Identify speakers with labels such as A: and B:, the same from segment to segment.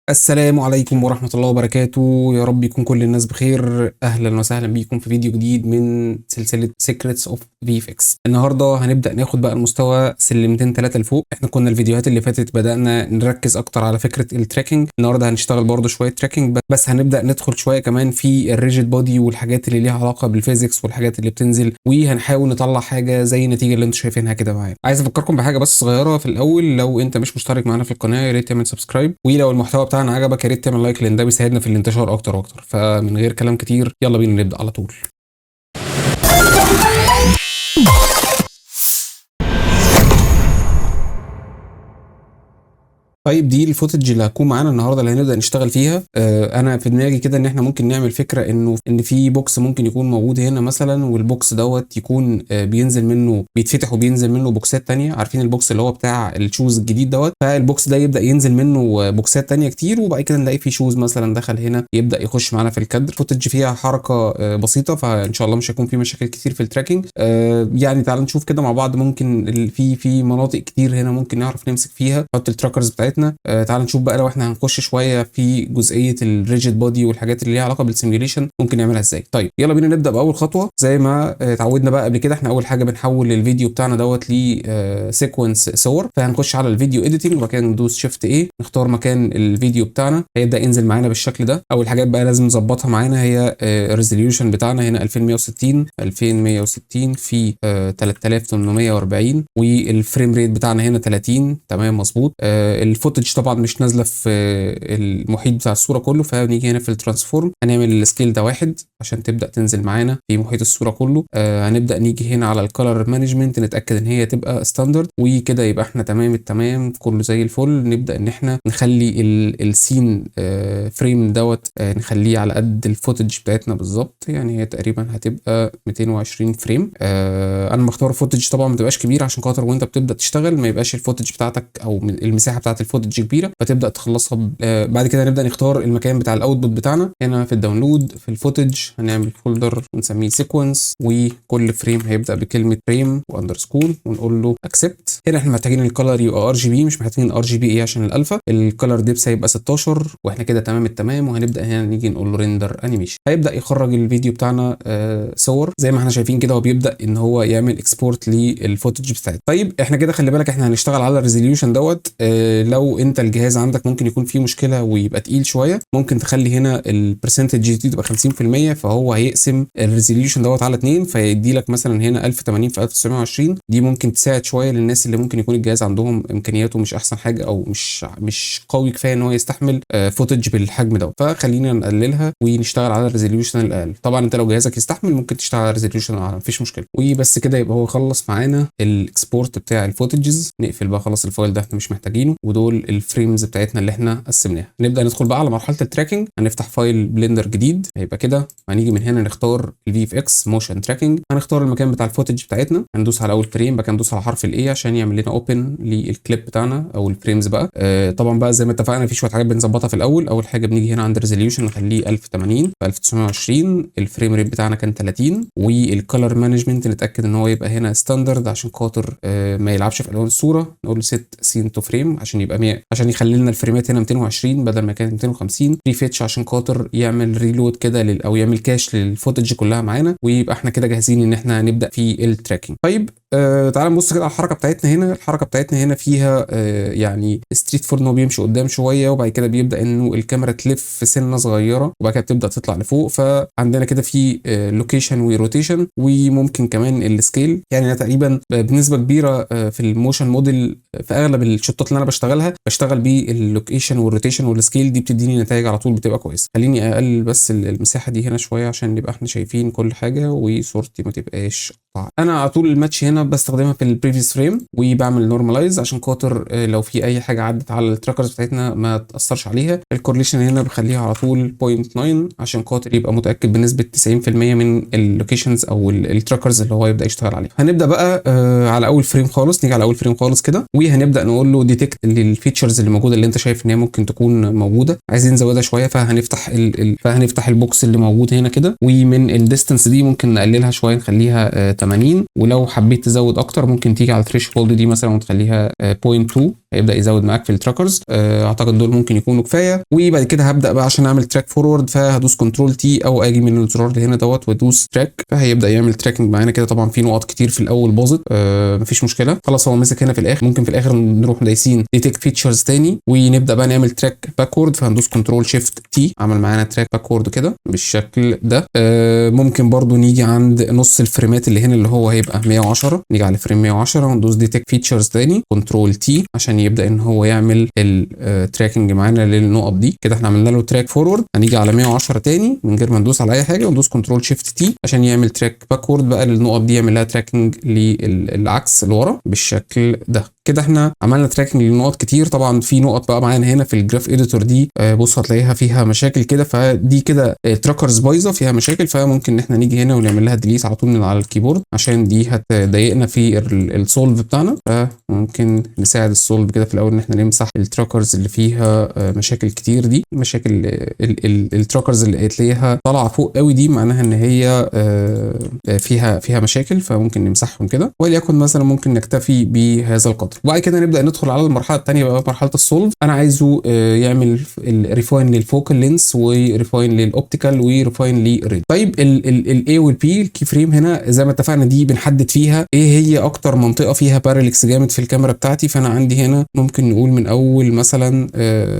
A: السلام عليكم ورحمة الله وبركاته. يا رب يكون كل الناس بخير. أهلا وسهلا بيكم في فيديو جديد من سلسلة Secrets of VFX. النهاردة هنبدأ ناخد بقى المستوى سلمتين 3 لفوق. احنا كنا الفيديوهات اللي فاتت بدأنا نركز أكتر على فكرة التراكنج. النهاردة هنشتغل برضو شوية تراكنج، بس هنبدأ ندخل شوية كمان في الريجيد بودي والحاجات اللي ليها علاقة بالفيزيكس والحاجات اللي بتنزل، وهنحاول نطلع حاجة زي النتيجة اللي انتم شايفينها كده معايا. عايز أفكركم بحاجة بس صغيرة في الأول، لو أنت مش مشترك معانا في القناة يا ريت تعمل سبسكرايب، ولو المحتوى بتاعنا عجبك يا ريت تعمل لايك لان ده بيساعدنا في الانتشار اكتر واكتر. فمن غير كلام كتير يلا بينا نبدا على طول. طيب دي الفوتج اللي هتكون معانا النهارده اللي هنبدا نشتغل فيها. انا في دماغي كده ان احنا ممكن نعمل فكره ان في بوكس ممكن يكون موجود هنا مثلا، والبوكس دوت يكون بينزل منه، بيتفتح وبينزل منه بوكسات تانية. عارفين البوكس اللي هو بتاع الشوز الجديد دوت؟ فالبوكس ده يبدا ينزل منه بوكسات تانية كتير، وبعد كده نلاقي في شوز مثلا دخل هنا يبدا يخش معانا في الكادر. فوتج فيها حركه بسيطه، فان شاء الله مش هيكون في مشاكل كتير في التراكنج. يعني تعال نشوف كده مع بعض. ممكن في مناطق كتير هنا ممكن نعرف نمسك فيها، نحط التراكرز بتاعتنا. تعال نشوف بقى لو احنا هنخش شويه في جزئيه الريجيد بودي والحاجات اللي ليها علاقه بالسيميوليشن ممكن نعملها ازاي. طيب يلا بينا نبدا باول خطوه. زي ما اتعودنا بقى قبل كده، احنا اول حاجه بنحول الفيديو بتاعنا دوت لسيكونس صور. فهنخش على الفيديو اديتنج وبعد كده ندوس شيفت ايه، نختار مكان الفيديو بتاعنا، هيبدا ينزل معانا بالشكل ده. اول حاجات بقى لازم نظبطها معانا هي الريزوليوشن بتاعنا. هنا 2160 في 3840، والفريم ريت بتاعنا هنا 30. تمام مظبوط. الفوتج طبعا مش نازله في المحيط بتاع الصوره كله، فنيجي هنا في الترانسفورم هنعمل السكيل ده 1 عشان تبدا تنزل معانا في محيط الصوره كله. هنبدا نيجي هنا على الكالر مانجمنت نتاكد ان هي تبقى ستاندرد، وكده يبقى احنا تمام التمام كله زي الفل. نبدا ان احنا نخلي السين فريم دوت نخليه على قد الفوتج بتاعتنا بالظبط. يعني هي تقريبا هتبقى 220 فريم. انا مختار فوتج طبعا ما تبقاش كبير عشان خاطر وانت بتبدا تشتغل ما يبقاش الفوتج بتاعتك او المساحه بتاعت الفوتج كبيره فتبدا تخلصها. بعد كده نبدا نختار المكان بتاع الاوتبوت بتاعنا. هنا في الداونلود في الفوتج هنعمل فولدر ونسميه سيكونس، وكل فريم هيبدا بكلمه فريم واندرسكور ونقول له اكسبت. هنا احنا محتاجين الكلر يبقى RGB، مش محتاجين RGB ايه عشان الالفا. الكلر ديبس هيبقى 16 واحنا كده تمام التمام. وهنبدا هنا نيجي نقول له ريندر انيميشن. هيبدا يخرج الفيديو بتاعنا صور زي ما احنا شايفين كده، وبيبدا ان هو يعمل اكسبورت للفوتج بتاعتنا. طيب احنا كده خلي بالك احنا هنشتغل على الريزوليوشن دوت. لو انت الجهاز عندك ممكن يكون فيه مشكله ويبقى تقيل شويه، ممكن تخلي هنا البرسنتج دي تبقى 50%، فهو هيقسم الريزوليوشن دوت على 2 فيدي لك مثلا هنا 1080 في 1920. دي ممكن تساعد شويه للناس اللي ممكن يكون الجهاز عندهم امكانياته مش احسن حاجه او مش قوي كفايه ان هو يستحمل فوتج بالحجم دوت. فخلينا نقللها ونشتغل على الريزوليوشن الاقل. طبعا انت لو جهازك يستحمل ممكن تشتغل على الريزوليوشن الاعلى مفيش مشكله. وبس كده يبقى هو خلص معانا الاكسبورت بتاع الفوتجز. نقفل بقى خلاص الفايل ده احنا مش محتاجينه، ودول الفريمز بتاعتنا اللي احنا قسمناها. نبدا ندخل بقى على مرحله التراكنج. هنفتح فايل بلندر جديد هيبقى كده، هنيجي من هنا نختار VFX موشن تراكنج. هنختار المكان بتاع الفوتج بتاعتنا، هندوس على اول فريم، بعد كده ندوس على حرف الاي عشان يعمل لنا اوبن للكليب بتاعنا او الفريمز بقى. طبعا بقى زي ما اتفقنا في شويه حاجات بنظبطها في الاول. اول حاجه بنيجي هنا عند الريزوليوشن نخليه 1080 في 1920. الفريم ريت بتاعنا كان 30، والكالر مانجمنت نتاكد ان هو يبقى هنا ستاندرد عشان خاطر ما يلعبش في الوان الصوره. نقول له سيت سين تو فريم عشان يبقى 100 عشان يخلي لنا الفريمات هنا 220 بدل ما كانت 250. ريفيتش عشان خاطر يعمل ريلود كده او يعمل كاش للفوتج كلها معانا، ويبقى احنا كده جاهزين ان احنا نبدا في التراكنج. طيب تعال نبص كده على الحركه بتاعتنا هنا. الحركه بتاعتنا هنا فيها يعني ستريت فور، انه بيمشي قدام شويه وبعد كده بيبدا انه الكاميرا تلف في سنه صغيره وبعد كده بتبدا تطلع لفوق. فعندنا كده في لوكيشن وروتيشن وممكن كمان السكيل. يعني انا تقريبا بنسبه كبيره في الموشن موديل في اغلب الشوتات اللي انا بشتغلها بشتغل باللوكيشن والروتيشن والسكيل. دي بتديني نتائج على طول بتبقى كويسه. خليني اقلل بس المساحه دي هنا شويه عشان نبقى احنا شايفين كل حاجه وصورتي ما تبقاش. انا على طول الماتش هنا بستخدمها في البريفيوس فريم وبعمل نورماليز عشان خاطر لو في اي حاجه عدت على التراكرز بتاعتنا ما تاثرش عليها. الكورليشن هنا بخليها على طول 0.9 عشان خاطر يبقى متاكد بنسبه 90% من اللوكيشنز او التراكرز اللي هو يبدا يشتغل عليها. هنبدا بقى على اول فريم خالص. نيجي على اول فريم خالص كده وهنبدا نقول له ديتكت للفيتشرز اللي موجوده اللي انت شايف ان هي ممكن تكون موجوده. عايزين نزودها شويه فهنفتح البوكس اللي موجود هنا كده، ومن الديستنس دي ممكن نقللها شويه نخليها 80. ولو حبيت تزود اكتر ممكن تيجي على الثريشولد دي مثلا وتخليها 0.2 هيبدا يزود معاك في التراكرز. اعتقد دول ممكن يكونوا كفايه. وبعد كده هبدا بقى عشان اعمل تراك فورورد، فهدوس كنترول تي او اجي من الزرار هنا دوت وادوس تراك، فهيبدا يعمل تراكنج معانا كده. طبعا في نقط كتير في الاول باظت، مفيش مشكله، خلاص هو مسك هنا في الاخر. ممكن في الاخر نروح دايسين ديتكت فيتشرز تاني ونبدا بقى نعمل تراك باكورد، فهندوس كنترول شيفت تي، عمل معانا تراك باكورد كده بالشكل ده. ممكن برضو نيجي عند نص الفريمات اللي هنا اللي هو هيبقى 110، نيجي على فريم 110 وندوس ديتكت فيتشرز تاني كنترول تي عشان يبدا ان هو يعمل التراكنج معانا للنقط دي. كده احنا عملنا له تراك فورورد، هنيجي على 110 تاني من غير ما ندوس على اي حاجه وندوس كنترول شيفت تي عشان يعمل تراك باكورد بقى للنقط دي، يعمل لها تراكنج للعكس لورا بالشكل ده. كده احنا عملنا تراكنج لنقط كتير. طبعا في نقط بقى معانا هنا في الجراف اديتور دي، بص هتلاقيها فيها مشاكل كده، فدي كده تراكرز بايظه فيها مشاكل، فممكن ان احنا نيجي هنا ونعمل لها ديليت على طول من على الكيبورد عشان دي هتضايقنا في السولف بتاعنا. فممكن نساعد السولف كده في الاول ان احنا نمسح التراكرز اللي فيها مشاكل كتير دي. مشاكل التراكرز اللي تلاقيها طالعه فوق قوي دي معناها ان هي فيها مشاكل، فممكن نمسحهم كده. وليكن مثلا ممكن نكتفي بهذا القدر. وبعد كده نبدا ندخل على المرحله الثانيه بقى، مرحله السولف. انا عايزه يعمل ريفاين للفوكال لينس وريفاين للاوبتيكال وريفاين للريد. طيب الاي والبي الكي فريم هنا زي ما اتفقنا دي بنحدد فيها ايه هي اكتر منطقه فيها بارالكس جامد في الكاميرا بتاعتي. فانا عندي هنا ممكن نقول من اول مثلا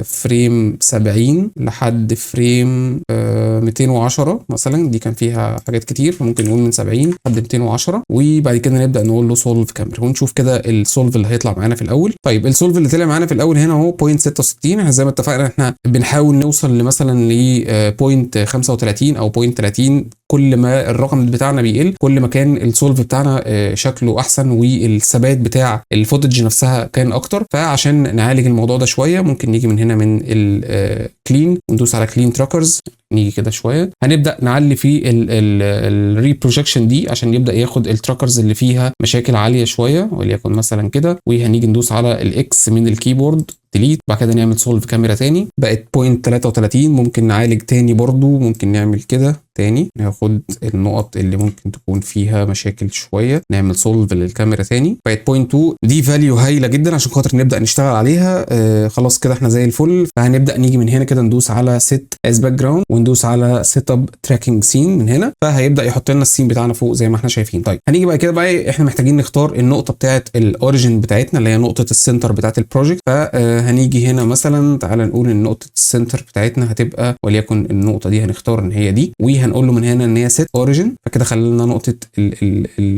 A: فريم 70 لحد فريم 210 مثلا، دي كان فيها حاجات كتير، فممكن نقول من 70 لحد 210. وبعد كده نبدا نقول له سولف كاميرا ونشوف كده السولف اللي هيطلع معانا في الاول. طيب السولف اللي طلع معانا في الاول هنا اهو 0.66. زي ما اتفقنا احنا بنحاول نوصل لمثلا ل 0.35 او 0.30. كل ما الرقم بتاعنا بيقل كل ما كان السولف بتاعنا شكله احسن والثبات بتاع الفوتج نفسها كان اكتر. فعشان نعالج الموضوع ده شويه ممكن نيجي من هنا من الكلين وندوس على كلين تراكرز، نيجي كده شويه هنبدا نعلي في الريبروجكشن دي عشان يبدا ياخد التراكرز اللي فيها مشاكل عاليه شويه، وليكن مثلا كده. وهنيجي ندوس على الاكس من الكيبورد ديليت، بعد كده نعمل سولف كاميرا تاني بقت 0.33. ممكن نعالج تاني برضو، ممكن نعمل كده تاني ناخد النقط اللي ممكن تكون فيها مشاكل شويه، نعمل سولف للكاميرا تاني بقت 0.2. دي فاليو هايله جدا عشان خاطر نبدا نشتغل عليها. خلاص كده احنا زي الفل. فهنبدا نيجي من هنا كده ندوس على سيت از باك جراوند وندوس على سيت اب تراكنج سين من هنا، فهيبدا يحط لنا السين بتاعنا فوق زي ما احنا شايفين. طيب هنيجي بقى كده بقى احنا محتاجين نختار النقطه بتاعه الاوريجن بتاعتنا اللي هي نقطه السنتر بتاعه البروجكت. هنيجي هنا مثلا تعالى نقول ان نقطه السنتر بتاعتنا هتبقى وليكن النقطه دي، هنختار ان هي دي وهنقول له من هنا ان هي سيت اوريجن. فكده خلينا نقطه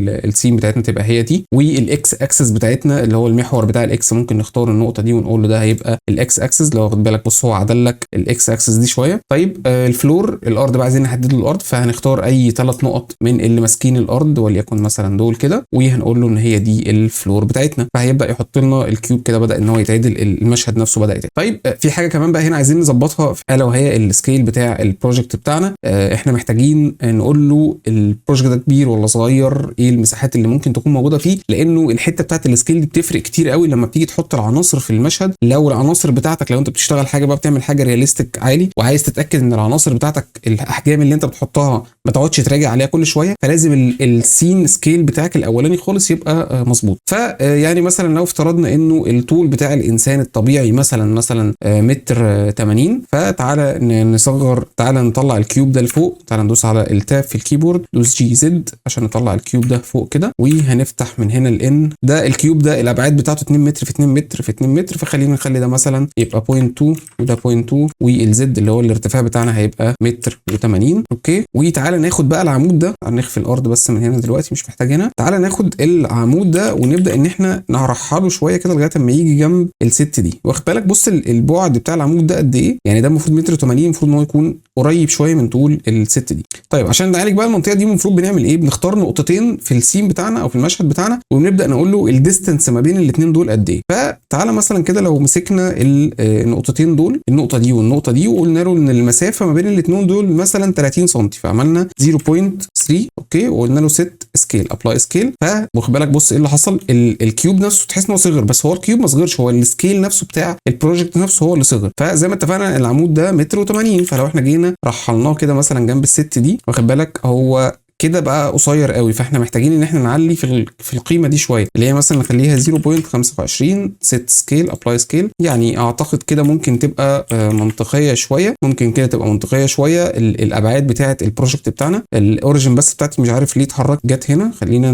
A: السين بتاعتنا تبقى هي دي، والاكس اكسس بتاعتنا اللي هو المحور بتاع الاكس ممكن نختار النقطه دي ونقول له ده هيبقى الاكس اكسس. لو واخد بالك بص هو عدل لك الاكس اكسس دي شويه. طيب الفلور الارض بقى عايزين نحدد له الارض، فهنختار اي 3 نقط من اللي ماسكين الارض وليكن مثلا دول كده، وهنقول له ان هي دي الفلور بتاعتنا. فهيبدا يحط لنا الكيوب كده بدا ان هو يتعدل، المشهد نفسه بدا يتعدل. طيب في حاجه كمان بقى هنا عايزين نظبطها الا وهي السكيل بتاع البروجكت بتاعنا. احنا محتاجين نقول له البروجكت ده كبير ولا صغير، ايه المساحات اللي ممكن تكون موجوده فيه، لانه الحته بتاعت السكيل دي بتفرق كتير قوي لما بتيجي تحط العناصر في المشهد. لو العناصر بتاعتك لو انت بتشتغل حاجه بقى بتعمل حاجه رياليستيك عالي وعايز تتاكد ان العناصر بتاعتك الاحجام اللي انت بتحطها ما تقعدش تراجع عليها كل شويه، فلازم السين سكيل بتاعك الاولاني خالص يبقى مظبوط. فيعني مثلا لو افترضنا انه الطول بتاع الانسان الطبيعي مثلا متر 80، فتعالى نصغر، تعالى نطلع الكيوب ده لفوق. تعالى ندوس على التاب في الكيبورد دوس جي زد عشان نطلع الكيوب ده فوق كده، وهنفتح من هنا الان. ده الكيوب ده الابعاد بتاعته 2 متر في 2 متر في 2 متر، فخلينا نخلي ده مثلا يبقى 0.2 وده 0.2 والزد اللي هو الارتفاع بتاعنا هيبقى متر و80. اوكي وتعالى ناخد بقى العمود ده، هنخفي الارض بس من هنا دلوقتي مش محتاج هنا. تعالى ناخد العمود ده ونبدا ان احنا نرحله شويه كده لغايه اما يجي جنب الست دي. واخد بالك بص البعد بتاع العمود ده قد ايه، يعني ده المفروض متر 80، المفروض ان هو يكون قريب شويه من طول الست دي. طيب عشان نعالج بقى المنطقه دي المفروض بنعمل ايه؟ بنختار نقطتين في السين بتاعنا او في المشهد بتاعنا وبنبدا نقول له الديستنس ما بين الاثنين دول قد ايه. فتعالى مثلا كده لو مسكنا النقطتين دول، النقطه دي والنقطه دي، وقلنا له ان المسافه ما بين الاثنين دول مثلا 30 سم، فعملنا 0.3 اوكي وقلنا له سيت سكيل ابلاي سكيل. فواخد بالك بص ايه اللي حصل، الكيوب نفسه تحس انه صغر بس هو الكيوب ما صغرش، هو السكيل نفسه بتاع البروجكت نفسه هو اللي صغر. فزي ما اتفقنا العمود ده متر و80، فلو احنا جينا رحلناه كده مثلا جنب الست دي واخد بالك هو كده بقى قصير قوي، فاحنا محتاجين ان احنا نعلي في القيمه دي شويه، اللي هي مثلا نخليها 0.25 set scale apply scale. يعني اعتقد كده ممكن تبقى منطقيه شويه، ممكن كده تبقى منطقيه شويه. الابعاد بتاعه البروجكت بتاعنا، الاوريجن بس بتاعتي مش عارف ليه اتحرك جت هنا، خلينا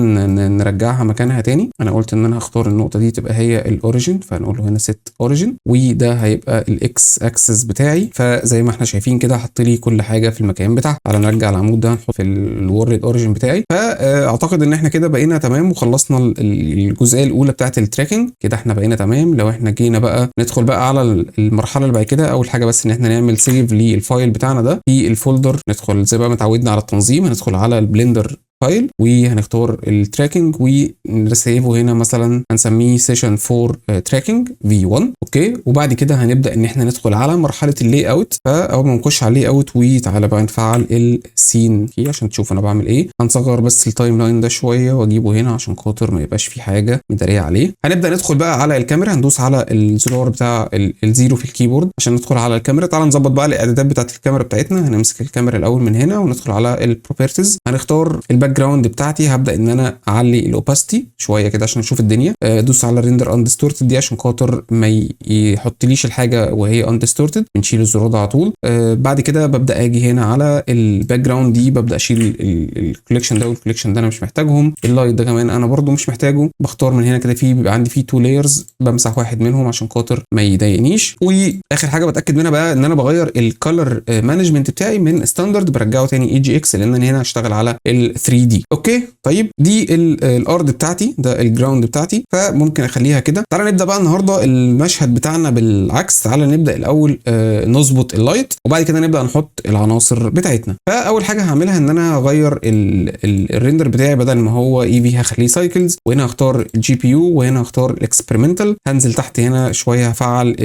A: نرجعها مكانها تاني. انا قلت ان انا هختار النقطه دي تبقى هي الاوريجن، فهنقول له هنا set origin، وده هيبقى الاكس اكسس بتاعي. فزي ما احنا شايفين كده حط لي كل حاجه في المكان بتاعها. تعالى نرجع العمود ده نحط في الورلد اوريجن بتاعي. فاعتقد ان احنا كده بقينا تمام وخلصنا الجزئيه الاولى بتاعه التراكنج. كده احنا بقينا تمام. لو احنا جينا بقى ندخل بقى على المرحله اللي بعد كده، اول حاجه بس ان احنا نعمل سيف للفايل بتاعنا ده في الفولدر. ندخل زي بقى ما اتعودنا على التنظيم، هندخل على البلندر فايل وهنختار التراكنج ونسيبه هنا، مثلا هنسميه سيشن 4 تراكنج V1. اوكي، وبعد كده هنبدا ان احنا ندخل على مرحله اللي اوت. فاول ما نخش على اللي اوت وتعالى بقى نفعل السين كي عشان تشوف انا بعمل ايه. هنصغر بس التايم لاين ده شويه واجيبه هنا عشان خاطر ما يبقاش في حاجه مداريه عليه. هنبدا ندخل بقى على الكاميرا، هندوس على الزرار بتاع الزيرو في الكيبورد عشان ندخل على الكاميرا. تعالى نظبط بقى الاعدادات بتاعه الكاميرا بتاعتنا. هنمسك الكاميرا الاول من هنا وندخل على البروبرتيز. هنختار الباك جراوند بتاعتي، هبدا ان انا اعلي الاوباستي شويه كده عشان اشوف الدنيا. ادوس على ريندر اندستورتد دي عشان خاطر ما يحطليش الحاجه وهي اندستورتد. بنشيل الزرار ده على طول. بعد كده ببدا اجي هنا على الباك جراوند دي، ببدا اشيل الكوليكشن ده والكوليكشن ده انا مش محتاجهم. اللايت ده كمان انا برده مش محتاجه. بختار من هنا كده، في بيبقى عندي فيه 2 لايرز، بمسح واحد منهم عشان خاطر ما يضايقنيش. واخر حاجه بتاكد منها بقى ان انا بغير الكالر مانجمنت بتاعي من ستاندرد برجعه تاني اي جي اكس، لان انا هنا هشتغل على ال 3 دي. اوكي طيب، دي الارض بتاعتي، ده الجراوند بتاعتي، فممكن اخليها كده. تعالى نبدا بقى النهارده المشهد بتاعنا بالعكس. تعالى نبدا الاول نظبط اللايت، وبعد كده نبدا نحط العناصر بتاعتنا. فاول حاجه هعملها ان انا هغير الريندر بتاعي، بدل ما هو اي في هخليه سايكلز، وهنا هختار الجي بي يو، وهنا هختار الاكسبيرمنتال. هنزل تحت هنا شويه هفعل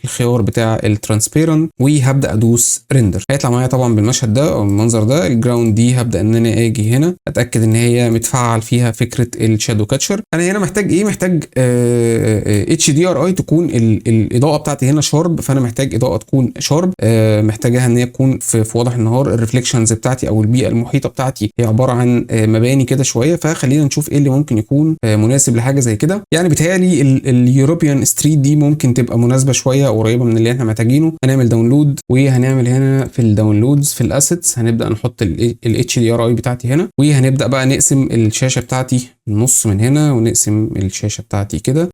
A: الخيار بتاع الترانسبيرنت وهبدا ادوس ريندر. هيطلع معايا طبعا بالمشهد ده او المنظر ده. الجراوند دي هبدا ان انا اجي هنا اتاكد ان هي متفعل فيها فكره الشادو كاتشر. انا هنا محتاج ايه؟ محتاج اتش دي ار اي تكون الاضاءه بتاعتي هنا شارب، فانا محتاج اضاءه تكون شارب. محتاجها ان هي تكون في وضح النهار. الريفليكشنز بتاعتي او البيئه المحيطه بتاعتي هي عباره عن مباني كده شويه، فخلينا نشوف ايه اللي ممكن يكون مناسب لحاجه زي كده. يعني بيتهيألي اليوروبيان ستريت دي ممكن تبقى مناسبه شويه، قريبه من اللي احنا محتاجينه. هنعمل داونلود، وهنعمل هنا في الداونلودز في الاسيتس هنبدا نحط الاتش دي ار اي بتاعتي هنا، وهنبدا بقى نقسم الشاشه بتاعتي النص من هنا ونقسم الشاشه بتاعتي كده.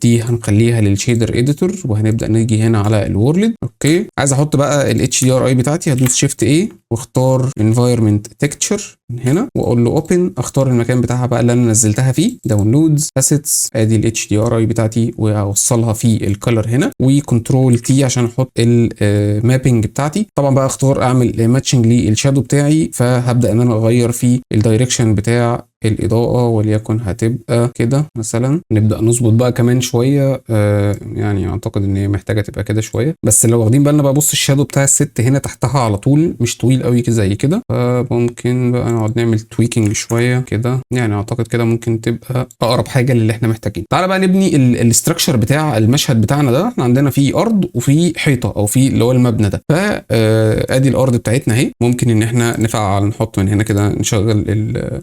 A: دي هنخليها للشيدر اديتور، وهنبدا نيجي هنا على الورلد. اوكي، عايز احط بقى الاتش دي ار اي بتاعتي، هدوس شيفت اي واختار انفايرمنت تكتشر من هنا واقول له اوبن. اختار المكان بتاعها بقى اللي انا نزلتها فيه، داونلودز اسيتس، ادي الاتش دي ار اي بتاعتي واوصلها في الكلر هنا، وكنترول تي عشان احط المابنج بتاعتي. طبعا بقى اختار اعمل ماتشنج للشادو بتاعي، فهبدا ان انا اغير في الدايركشن بتاع الإضاءة، وليكن هتبقى كده مثلا. نبدأ نظبط بقى كمان شوية. يعني أعتقد إن هي محتاجة تبقى كده شوية، بس لو واخدين بالنا بقى، بص الشادو بتاع الست هنا تحتها على طول، مش طويل قوي كده زي كده. فممكن بقى نقعد نعمل تويكينج شوية كده. يعني أعتقد كده ممكن تبقى أقرب حاجة للي إحنا محتاجين. تعالى بقى نبني الاستراكشر بتاع المشهد بتاعنا ده. إحنا عندنا فيه أرض وفي حيطة أو في اللي هو المبنى ده. فأدي الأرض بتاعتنا أهي. ممكن إن إحنا نفعل نحط من هنا كده، نشغل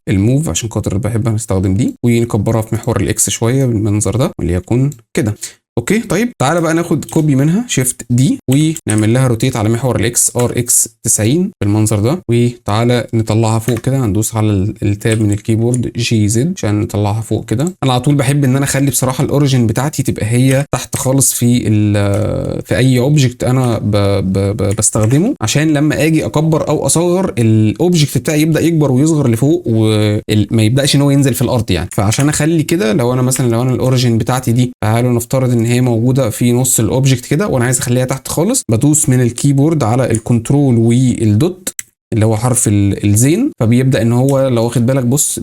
A: الموف عشان خاطر بحب نستخدم دي، ونكبرها في محور الاكس شويه بالمنظر ده وليكن كده. اوكي طيب، تعالى بقى ناخد كوبي منها شيفت دي ونعمل لها روتيت على محور الاكس ار اكس 90 بالمنظر ده، وتعالى نطلعها فوق كده. هندوس على التاب من الكيبورد جي زد عشان نطلعها فوق كده. انا على طول بحب ان انا اخلي بصراحه الاوريجن بتاعتي تبقى هي تحت خالص في اي اوبجكت انا بستخدمه، عشان لما اجي اكبر او اصغر الاوبجكت بتاعي يبدا يكبر ويصغر لفوق وما يبداش ان هو ينزل في الارض يعني. فعشان اخلي كده، لو انا الاوريجن بتاعتي دي، تعالوا نفترض ان هي موجوده في نص الاوبجكت كده، وانا عايز اخليها تحت خالص، بدوس من الكيبورد على الكنترول والدوت اللي هو حرف الزين، فبيبدا ان هو لو واخد بالك بص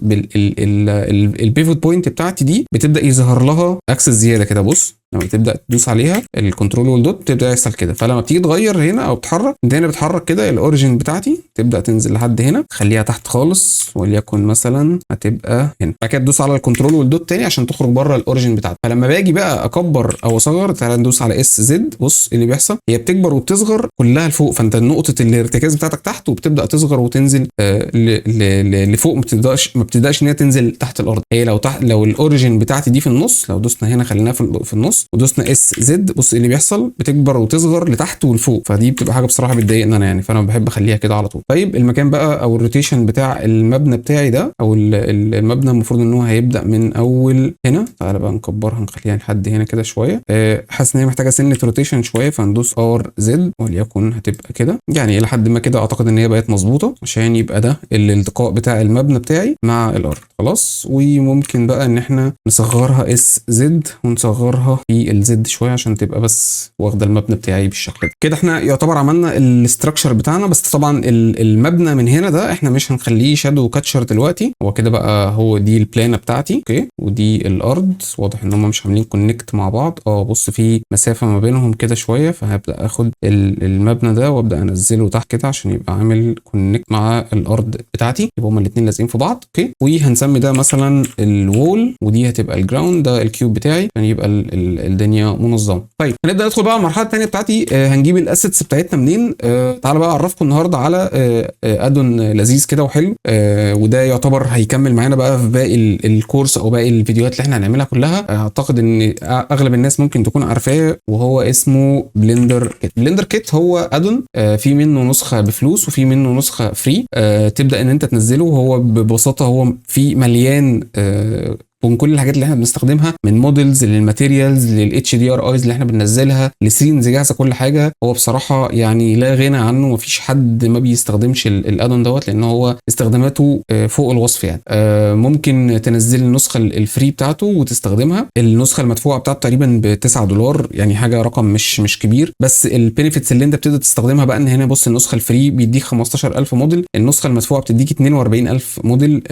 A: البيفوت بوينت بتاعتي دي بتبدا يظهر لها اكسس زياده كده. بص لما تبدا تدوس عليها الكنترول والدوت تبدا يحصل كده. فلما بتيجي تغير هنا او تحرك انت هنا بتحرك كده الاوريجن بتاعتي تبدا تنزل لحد هنا، خليها تحت خالص وليكن مثلا هتبقى هنا. بعد كده تدوس على الكنترول والدوت تاني عشان تخرج بره الاوريجن بتاعتي. فلما باجي بقى اكبر او اصغر، تعالى ندوس على اس زد، بص اللي بيحصل هي بتكبر وبتصغر كلها لفوق، فانت نقطه الارتكاز بتاعتك تحت وبتبدا تصغر وتنزل لفوق، ما بتبداش ان هي تنزل تحت الارض. هي لو الاوريجن بتاعتي دي في النص، لو دوسنا هنا خليناها في النص ودوسنا اس زد، بص اللي بيحصل بتكبر وتصغر لتحت ولفوق، فدي بتبقى حاجه بصراحه بتضايقني انا يعني، فانا بحب اخليها كده على طول. طيب المكان بقى او الروتيشن بتاع المبنى بتاعي ده او المبنى المفروض ان هو هيبدا من اول هنا. تعالى بقى نكبرها نخليها لحد هنا كده شويه. حاسس ان هي محتاجه سنه روتيشن شويه، فندوس ار زد وليكن هتبقى كده يعني الى حد ما كده. اعتقد ان هي بقت مظبوطه عشان يبقى ده الالتقاء بتاع المبنى بتاعي مع الارض خلاص. وممكن بقى ان احنا نصغرها اس زد ونصغرها في الزد شويه عشان تبقى بس واخده المبنى بتاعي بالشكل ده. كده احنا يعتبر عملنا الاستراكشر بتاعنا، بس طبعا المبنى من هنا ده احنا مش هنخليه شادو كاتشر دلوقتي، هو كده بقى هو دي البلانه بتاعتي اوكي، ودي الارض. واضح ان هم مش عاملين كونكت مع بعض، بص في مسافه ما بينهم كده شويه، فهبدا اخد المبنى ده وابدا انزله تحت كده عشان يبقى عامل كونكت مع الارض بتاعتي، يبقى هما الاثنين لازقين في بعض اوكي. وهنسمي ده مثلا الوول ودي هتبقى الجراوند، ده الكيوب بتاعي عشان يبقى الدنيا منظمه. طيب هنبدا ندخل بقى على المرحله الثانيه بتاعتي. هنجيب الاسيتس بتاعتنا منين. تعالى بقى اعرفكم النهارده على ادون لذيذ كده وحلو، وده يعتبر هيكمل معانا بقى في باقي الكورس او باقي الفيديوهات اللي احنا هنعملها كلها. اعتقد ان اغلب الناس ممكن تكون عارفاه، وهو اسمه بلندر كيت. بلندر كيت هو ادون في منه نسخه بفلوس وفي منه نسخه فري، تبدا ان انت تنزله. وهو ببساطه هو في مليان ومن كل الحاجات اللي احنا بنستخدمها، من موديلز للماتيريالز للاتش دي ار ايز اللي احنا بننزلها لسينز جاهزه، كل حاجه. هو بصراحه يعني لا غنى عنه، مفيش حد ما بيستخدمش الادون دوت، لان هو استخداماته فوق الوصف يعني. ممكن تنزل النسخه الفري بتاعته وتستخدمها. النسخه المدفوعه بتاعته تقريبا ب$9 يعني حاجه رقم مش كبير، بس البينيفيتس اللي انت بتقدر تستخدمها بقى ان هنا بص النسخه الفري بيديك 15000 موديل، النسخه المدفوعه بتديك 42000 موديل،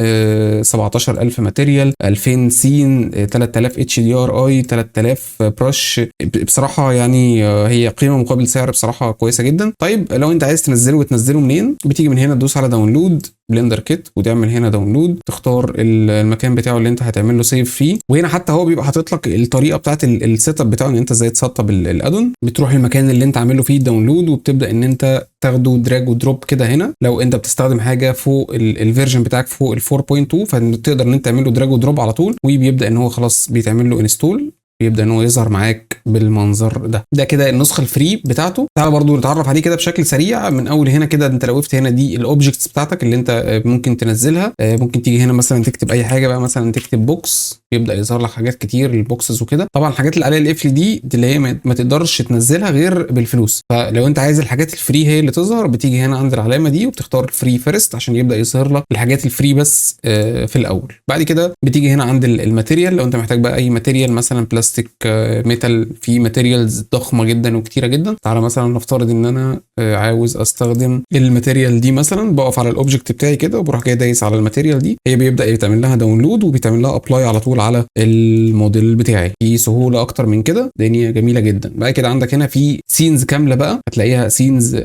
A: 17000 ماتيريال، 2000 سين، 3000 اتش دي ار اي، 3000 برش. بصراحه يعني هي قيمه مقابل سعر بصراحه كويسه جدا. طيب لو انت عايز تنزله وتنزله منين، بتيجي من هنا تدوس على داونلود بلندر كيت وتعمل هنا داونلود، تختار المكان بتاعه اللي انت هتعمل له سيف فيه. وهنا حتى هو بيبقى حاطط لك الطريقه بتاعت السيت اب بتاعه ان انت ازاي تسطب الادون. بتروح المكان اللي انت عامله فيه الداونلود وبتبدا ان انت تاخده دراج ودروب كده هنا. لو انت بتستخدم حاجه فوق الفيرجن بتاعك فوق ال 4.2 فتقدر ان انت تعمل له دراج ودروب على طول، وبيبدا ان هو خلاص بيتعمل له انستول، بيبدا ان هو يظهر معاك بالمنظر ده كده النسخه الفري بتاعته. تعال برضو نتعرف عليه كده بشكل سريع من اول هنا كده. انت لو وقفت هنا دي الاوبجكتس بتاعتك اللي انت ممكن تنزلها. ممكن تيجي هنا مثلا تكتب اي حاجه بقى، مثلا تكتب بوكس، يبدا يظهر لك حاجات كتير البوكسز وكده. طبعا الحاجات اللي عليها القفل دي اللي هي ما تقدرش تنزلها غير بالفلوس، فلو انت عايز الحاجات الفري هي اللي تظهر بتيجي هنا عند العلامه دي وبتختار فري فيرست عشان يبدا يظهر لك الحاجات الفري بس في الاول. بعد كده بتيجي هنا عند الماتيريال، لو انت محتاج بقى اي ماتيريال مثلا بلاستيك، ميتال، في ماتيريالز ضخمه جدا وكتيره جدا. تعالى مثلا نفترض ان انا عاوز استخدم الماتيريال دي مثلا، بقف على الاوبجكت بتاعي كده وبروح جاي دايس على الماتيريال دي، هي بيبدا يتعمل لها داونلود وبيتعمل لها ابلاي على طول على الموديل بتاعي. في سهوله اكتر من كده، الدنيا جميله جدا. بعد كده عندك هنا في سينز كامله بقى، هتلاقيها سينز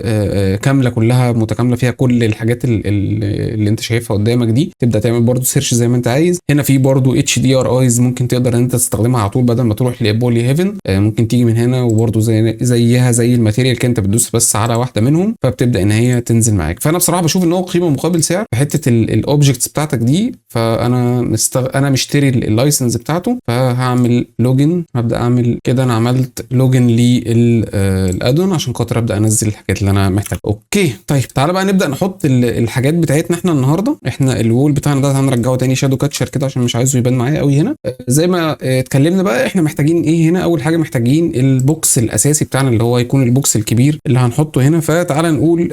A: كامله كلها متكامله فيها كل الحاجات اللي انت شايفها قدامك دي. تبدا تعمل برده سيرش زي ما انت عايز. هنا في برده اتش دي ار ايز ممكن تقدر ان انت تستخدمها على طول بدل ما تروح لبولي هيفن. ممكن تيجي من هنا وبرده زيها زي الماتيريال كده، انت بتدوس بس على واحده منهم فبتبدا ان هي تنزل معاك. فانا بصراحه بشوف ان هو قيمه مقابل سعر في حته الاوبجكتس بتاعتك دي. فانا انا مشتري اللايسنس بتاعته، فهعمل لوجن، هبدا اعمل كده. انا عملت لوجن للادون عشان خاطر ابدا انزل الحاجات اللي انا محتاجها. اوكي طيب تعالى بقى نبدا نحط الحاجات بتاعتنا احنا النهارده. احنا الوول بتاعنا ده هنرجعه تاني شادو كاتشر كده عشان مش عايزه يبان معايا قوي هنا. زي ما اتكلمنا بقى احنا محتاجين ايه هنا. اول حاجه محتاجين البوكس الاساسي بتاعنا اللي هو يكون البوكس الكبير اللي هنحطه هنا. فتعالى نقول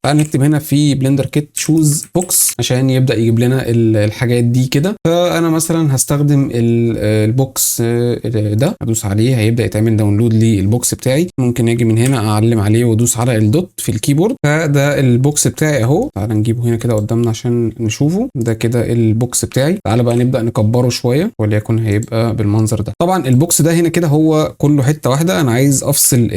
A: تعالى نكتب هنا في بلندر كيت شوز بوكس عشان يبدا يجيب لنا الحاجات دي كده. فانا مثلا هستخدم البوكس ده، ادوس عليه هيبدا يتعمل داونلود للبوكس بتاعي. ممكن اجي من هنا اعلم عليه وادوس على الدوت في الكيبورد، فده البوكس بتاعي اهو. تعالى نجيبه هنا كده قدامنا عشان نشوفه. ده كده البوكس بتاعي. تعالى بقى نبدا نكبره شويه وليكن هيبقى بالمنظر ده. طبعا البوكس ده هنا كده هو كله حته واحده، انا عايز افصل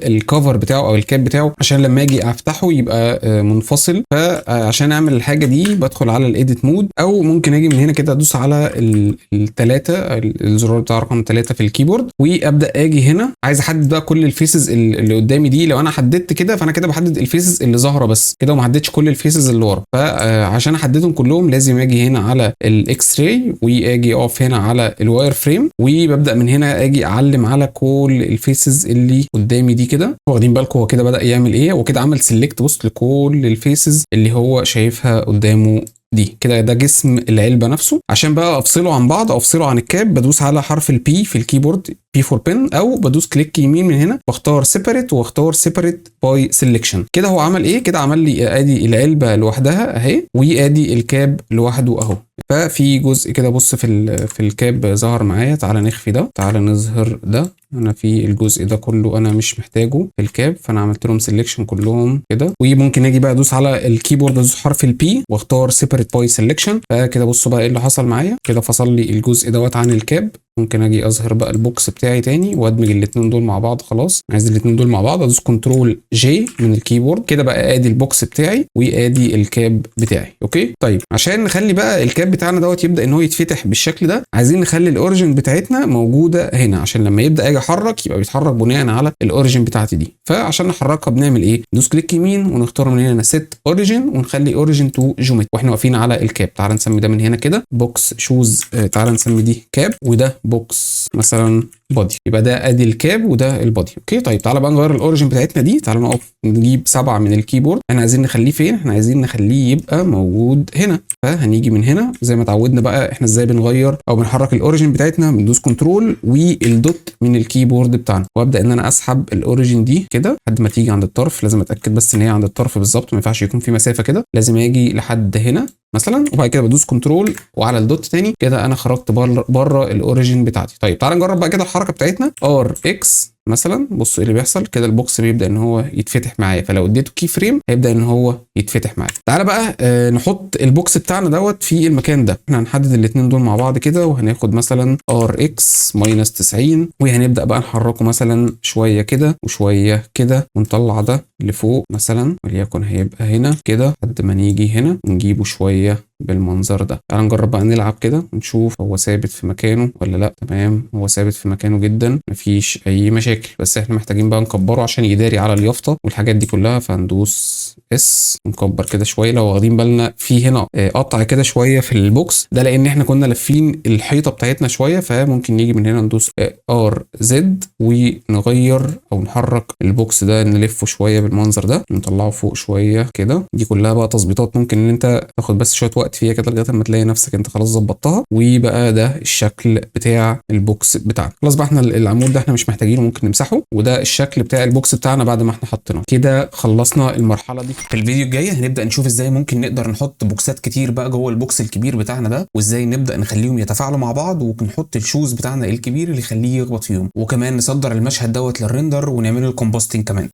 A: الكفر بتاعه او الكاب بتاعه عشان لما اجي افتحه يبقى منفصل. فعشان اعمل الحاجه دي بدخل على الايديت مود، او ممكن اجي من هنا كده ادوس على الثلاثه، الزرار بتاع رقم 3 في الكيبورد، وابدا اجي هنا عايز احدد بقى كل الفيسز اللي قدامي دي. لو انا حددت كده فانا كده بحدد الفيسز اللي ظاهره بس كده، وما حددتش كل الفيسز اللي ورا. فعشان احددهم كلهم لازم اجي هنا على الاكس راي، واجي اقف هنا على الواير فريم، وببدا من هنا اجي اعلم على كل الفيسز اللي قدامي دي كده. واخدين بالكم هو كده بدا يعمل ايه؟ وكده عمل سيلكت بص لكل الفيسز اللي هو شايفها قدامه دي كده. ده جسم العلبه نفسه. عشان بقى افصله عن بعض او افصله عن الكاب بدوس على حرف البي في الكيبورد، بي فور بن، او بدوس كليك يمين من هنا واختار سيبريت، واختار سيبريت باي سيلكشن. كده هو عمل ايه؟ كده عمل لي ادي العلبه لوحدها اهي، وادي الكاب لوحده اهو. ففي جزء كده بص في الكاب ظهر معايا. تعالى نخفي ده، تعالى نظهر ده. انا في الجزء ده كله انا مش محتاجه في الكاب، فانا عملت لهم سيلكشن كلهم كده. وممكن اجي بقى ادوس على الكيبورد، ادوس حرف البي واختار سيبريت باي سيلكشن. فكده بصوا بقى ايه اللي حصل معايا. كده فصل لي الجزء دوت عن الكاب. ممكن اجي اظهر بقى البوكس بتاعي تاني وادمج الاثنين دول مع بعض. خلاص عايز الاثنين دول مع بعض، ادوس كنترول جي من الكيبورد. كده بقى ادي البوكس بتاعي وادي الكاب بتاعي. اوكي طيب عشان نخلي بقى الكاب بتاعنا دوت يبدا ان هو يتفتح بالشكل ده، عايزين نخلي الاوريجن بتاعتنا موجوده هنا، عشان لما يبدا اجي احرك يبقى بيتحرك بناء على الاوريجن بتاعتي دي. فعشان نحركها بنعمل ايه؟ ندوس كليك يمين ونختار من هنا سيت اوريجن، ونخلي اوريجن تو جيومتري واحنا واقفين على الكاب. تعال نسمي ده من هنا كده بوكس شوز. تعال نسمي دي كاب، وده بوكس مثلا بودي. يبقى ده ادي الكاب وده البودي. اوكي طيب تعالى بقى نغير الاوريجن بتاعتنا دي. تعالى نقف نجيب 7 من الكيبورد. احنا عايزين نخليه فين؟ احنا عايزين نخليه يبقى موجود هنا. فهنيجي من هنا زي ما اتعودنا بقى احنا ازاي بنغير او بنحرك الاوريجن بتاعتنا. بندوس كنترول والدوت من الكيبورد بتاعنا، وابدا ان انا اسحب الاوريجن دي كده لحد ما تيجي عند الطرف. لازم اتاكد بس ان هي عند الطرف بالظبط، ما ينفعش يكون في مسافه كده، لازم اجي لحد هنا مثلا. وبعد كده بدوس كنترول وعلى الدوت تاني كده انا خرجت بره الاوريجن بتاعتي. طيب تعالى نجرب بقى كده الحركه بتاعتنا. ار اكس مثلا، بص ايه اللي بيحصل كده. البوكس بيبدا ان هو يتفتح معايا، فلو اديته كي فريم هيبدا ان هو يتفتح معايا. تعالى بقى نحط البوكس بتاعنا دوت في المكان ده. احنا هنحدد الاثنين دول مع بعض كده، وهناخد مثلا ار اكس ماينس 90، وهنبدا بقى نحركه مثلا شويه كده وشويه كده، ونطلع ده لفوق مثلا، وليكن هيبقى هنا كده لحد ما نيجي هنا ونجيبه شويه بالمنظر ده. تعال نجرب بقى نلعب كده ونشوف هو ثابت في مكانه ولا لا. تمام هو ثابت في مكانه جدا، مفيش اي مشاكل. بس احنا محتاجين بقى نكبره عشان يداري على اليافطه والحاجات دي كلها. فهندوس اس ونكبر كده شويه. لو واخدين بالنا في هنا قطع كده شويه في البوكس ده، لان احنا كنا لافين الحيطه بتاعتنا شويه. فممكن نيجي من هنا ندوس ار زد ونغير او نحرك البوكس ده، نلفه شويه بالمنظر ده، نطلعه فوق شويه كده. دي كلها بقى تظبيطات ممكن ان انت تاخد بس شويه وقت فيها كده لغايه ما تلاقي نفسك انت خلاص ظبطتها. وبقى ده الشكل بتاع البوكس بتاعنا. خلاص بقى احنا العمود ده احنا مش محتاجينه، ممكن نمسحه. وده الشكل بتاع البوكس بتاعنا بعد ما احنا حطيناه كده. خلصنا المرحله دي. في الفيديو الجاي هنبدا نشوف ازاي ممكن نقدر نحط بوكسات كتير بقى جوه البوكس الكبير بتاعنا ده، وازاي نبدا نخليهم يتفاعلوا مع بعض، ونحط الشوز بتاعنا الكبير اللي يخليه يخبط فيهم، وكمان نصدر المشهد دوت للريندر ونعمل الكومبوستنج كمان.